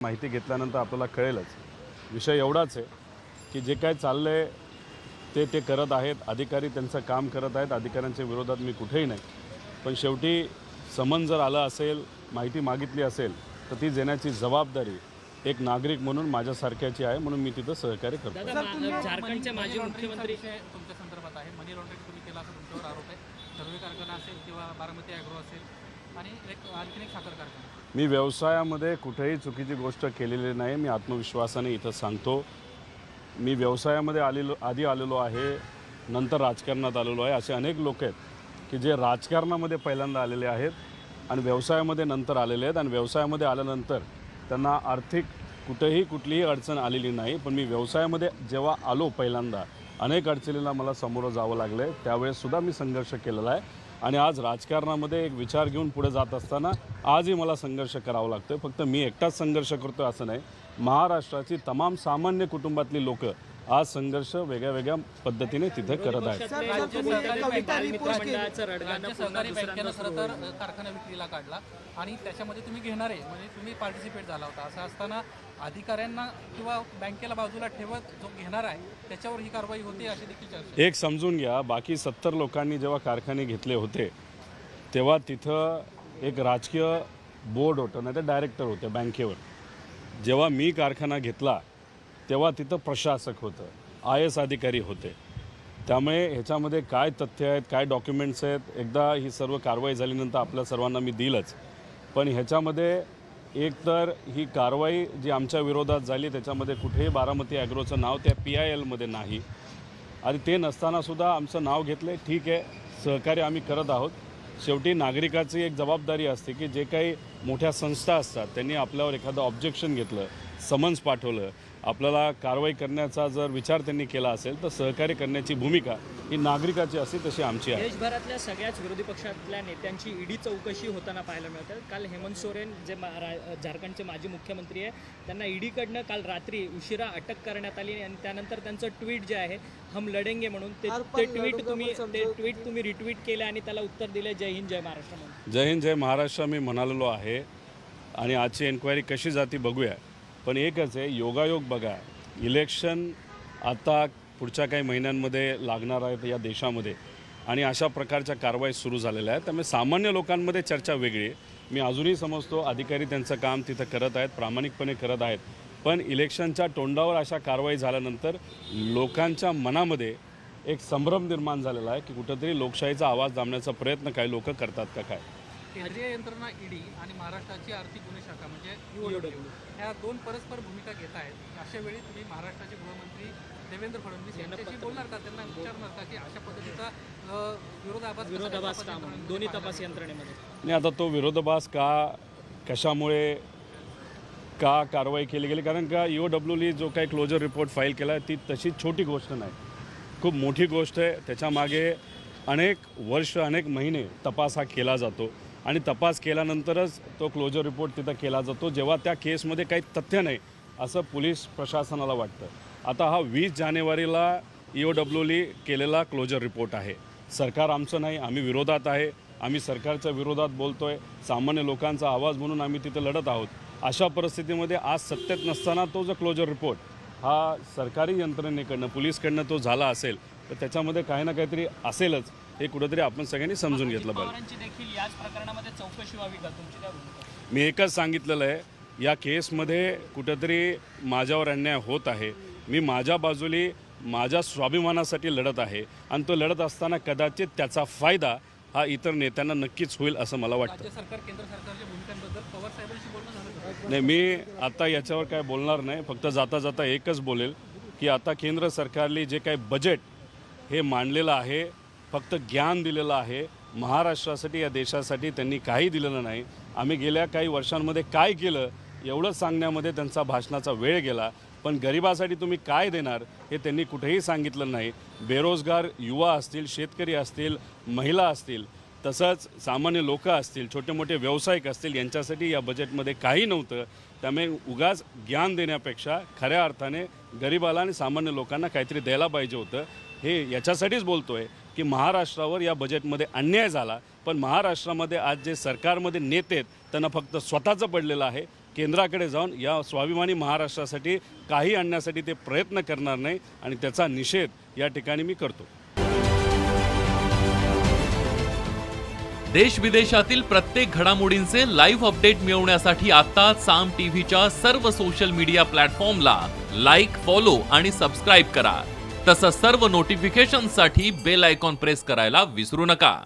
माहिती घेतल्यानंतर आपल्याला कळेलच। विषय एवढाच आहे की जे काय चाललंय ते करत आहेत, अधिकारी त्यांचं काम करत आहेत। अधिकाऱ्यांच्या विरोधात मी कुठेही नाही, पण शेवटी समन जर आलं असेल, माहिती मागितली असेल तर ती देण्याची जबाबदारी एक नागरिक म्हणून माझ्यासारख्याची आहे, म्हणून मी तिथं सहकार्य करतो। झारखंडचे माजी मुख्यमंत्री तुमच्या संदर्भात आहे, मनी लॉन्ड्रिंग तुम्ही केला असं तुमच्यावर आरोप आहे। सर्वे कारखाना असेल किंवा बारामती ॲग्रो असेल आणि आणखी एक साखर कारखाना। मी व्यवसायामध्ये कुठेही चुकीची गोष्ट केलेली नाही। मी आत्मविश्वासाने इथं सांगतो, मी व्यवसायामध्ये आधी आलेलो आहे, नंतर राजकारणात आलेलो आहे। असे अनेक लोक आहेत की जे राजकारणामध्ये पहिल्यांदा आलेले आहेत आणि व्यवसायामध्ये नंतर आलेले आहेत, आणि व्यवसायामध्ये आल्यानंतर त्यांना आर्थिक कुठलीही अडचण आलेली नाही। पण मी व्यवसायामध्ये जेव्हा आलो पहिल्यांदा अनेक अडचणींना मला सामोरं जावं लागलं, त्यावेळेससुद्धा मी संघर्ष केलेला आहे। आणि आज राजकारणामध्ये एक विचार घेऊन पुढे जात असताना आजही मला संघर्ष करावा लागतो। फक्त मी एकटाच संघर्ष करतो असं नाही, महाराष्ट्राची तमाम सामान्य कुटुंबातली लोक आज संघर्ष वेगळ्या पद्धतीने तिथे करत आहेत। राज्य सहकारी बँकेनं खरं तर कारखाना विक्रीला काढला आणि त्याच्यामध्ये तुम्ही घेणारे म्हणजे तुम्ही पार्टिसिपेट झाला होता। असं असताना अधिकाऱ्यांना किंवा बँकेला बाजूला ठेवत जो घेणार आहे त्याच्यावर ही कारवाई होते अशी देखील चर्चा। एक समजून घ्या, बाकी 70 लोकांनी जेव्हा कारखाने घेतले होते तेव्हा तिथं एक राजकीय बोर्ड होतं, नाही तर डायरेक्टर होते बँकेवर। जेव्हा मी कारखाना घेतला तेव्हा तिथं प्रशासक होतं, IAS अधिकारी होते। त्यामुळे ह्याच्यामध्ये काय तथ्य आहेत, काय डॉक्युमेंट्स आहेत, एकदा ही सर्व कारवाई झाल्यानंतर आपल्या सर्वांना मी दिलंच। पण ह्याच्यामध्ये एक तर ही कारवाई जी आमच्या विरोधात झाली त्याच्यामध्ये कुठेही बारामती ॲग्रोचं नाव त्या PIL मध्ये नाही, आणि ते नसतानासुद्धा आमचं नाव घेतलं। ठीक आहे, सहकार्य आम्ही करत आहोत। शेवटी नागरिकाची एक जबाबदारी असते की जे काही मोठ्या संस्था असतात त्यांनी आपल्यावर एखादं ऑब्जेक्शन घेतलं, समन्स पाठवलं, आपल्याला कारवाई करण्याचा जर विचार त्यांनी केला असेल तर सहकार्य करण्याची भूमिका ही नागरिकाची असते, तशी आमची आहे। देशभरातल्या सगळ्याच विरोधी पक्षातल्या नेत्यांची ईडी चौकशी होताना पाहायला मिळतं। काल हेमंत सोरेन जे झारखंडचे माजी मुख्यमंत्री आहे त्यांना ईडीकडनं काल रात्री उशिरा अटक करण्यात आली, आणि त्यानंतर त्यांचं ट्विट जे आहे हम लढेंगे म्हणून ते ट्विट तुम्ही रिट्विट केलं आणि त्याला उत्तर दिलं जय हिंद जय महाराष्ट्र म्हणून। जय हिंद जय महाराष्ट्र मी म्हणालेलो आहे, आणि आजची एन्क्वायरी कशी जाती बघूया। पण एकच आहे, योगायोग बघा, इलेक्शन आता पुढच्या काही महिन्यांमध्ये लागणार आहेत या देशामध्ये, आणि अशा प्रकारच्या कारवाई सुरू झालेल्या आहेत। त्यामुळे सामान्य लोकांमध्ये चर्चा वेगळी आहे। मी अजूनही समजतो अधिकारी त्यांचं काम तिथं करत आहेत, प्रामाणिकपणे करत आहेत, पण इलेक्शनच्या तोंडावर अशा कारवाई झाल्यानंतर लोकांच्या मनामध्ये एक संभ्रम निर्माण झालेला आहे की कुठंतरी लोकशाहीचा आवाज दाबण्याचा प्रयत्न काही लोक करतात का काय। केंद्रीय यंत्रणा ईडी आणि महाराष्ट्राची आर्थिक गुन्हे शाखा म्हणजे EOW ह्या दोन परस्पर भूमिका घेत आहेत। अशा वेळी तुम्ही महाराष्ट्राचे गृहमंत्री देवेंद्र फडणवीस यांच्याशी बोलणार का, त्यांना विचारणार का की अशा पद्धतीचा विरोधाभास दोन्ही तपास यंत्रणेमध्ये नाही, आता तो विरोधाभास कशामुळे कारवाई केली गेली, कारण का EOWने जो काही क्लोजर रिपोर्ट फाईल केला आहे ती तशी छोटी गोष्ट नाही, खूप मोठी गोष्ट आहे। त्याच्यामागे अनेक वर्ष अनेक महिने तपास हा केला जातो, आणि तपास केल्यानंतरच तो क्लोजर रिपोर्ट तिथं केला जातो जेव्हा त्या केसमध्ये काही तथ्य नाही असं पोलीस प्रशासनाला वाटतं। आता हा 20 जानेवारीला EOWने केलेला क्लोजर रिपोर्ट आहे। सरकार आमचं नाही, आम्ही विरोधात आहे, आम्ही सरकारच्या विरोधात बोलतो आहे, सामान्य लोकांचा आवाज म्हणून आम्ही तिथं लढत आहोत। अशा परिस्थितीमध्ये आज सत्तेत नसताना तो जो क्लोजर रिपोर्ट हा सरकारी यंत्रणेकडनं पोलीसकडनं तो झाला असेल तर त्याच्यामध्ये काही ना काहीतरी असेलच, हे कुठेतरी आपण सगळ्यांनी समजून घेतलं पाहिजे। देखील याच प्रकरणामध्ये चौकशी व्हावी का तुमची त्या भूमिका? मी एकच सांगितलेलं आहे, या केसमध्ये कुठेतरी माझ्यावर अन्याय होत आहे। मी माझ्या बाजूने माझ्या स्वाभिमानासाठी लढत आहे, आणि तो लढत असताना कदाचित त्याचा फायदा हा इतर नेत्यांना नक्कीच होईल असं मला वाटतं। राज्य सरकार केंद्र सरकारच्या भूमिकांबद्दल पवार साहेबांशी बोलणं झालं? नाही, मी आता याच्यावर काय बोलणार नाही, फक्त जाता जाता एकच बोलेल की आता केंद्र सरकारने जे काही बजेट हे मांडलेलं आहे फक्त ज्ञान दिलेलं आहे, महाराष्ट्रासाठी या देशासाठी त्यांनी काही दिलेलं नाही। आम्ही गेल्या काही वर्षांमध्ये काय केलं एवढंच सांगण्यामध्ये त्यांचा भाषणाचा वेळ गेला, पण गरिबासाठी तुम्ही काय देणार हे त्यांनी कुठेही सांगितलं नाही। बेरोजगार युवा असतील, शेतकरी असतील, महिला असतील, तसंच सामान्य लोक असतील, छोटे मोठे व्यावसायिक असतील, यांच्यासाठी या बजेटमध्ये काही नव्हतं। त्यामुळे उगाच ज्ञान देण्यापेक्षा खऱ्या अर्थाने गरिबाला आणि सामान्य लोकांना काहीतरी द्यायला पाहिजे होतं। हे याच्यासाठीच बोलतो आहे की महाराष्ट्रावर या बजेटमध्ये अन्याय झाला, पण महाराष्ट्रामध्ये आज जे सरकारमध्ये नेते आहेत त्यांना फक्त स्वतःचं पडलेलं आहे केंद्राकडे जाऊन या स्वाभिमानी महाराष्ट्रासाठी काही आणण्यासाठी ते प्रयत्न करणार नाही आणि त्याचा निषेध या ठिकाणी मी करतो. देश विदेशातील प्रत्येक घडामोडींचे लाईव्ह अपडेट मिळवण्यासाठी आता साम टीव्हीच्या सर्व सोशल मीडिया प्लॅटफॉर्मला लाईक, फॉलो आणि सबस्क्राईब करा. तसंच सर्व नोटिफिकेशनसाठी बेल आयकॉन प्रेस करायला विसरू नका.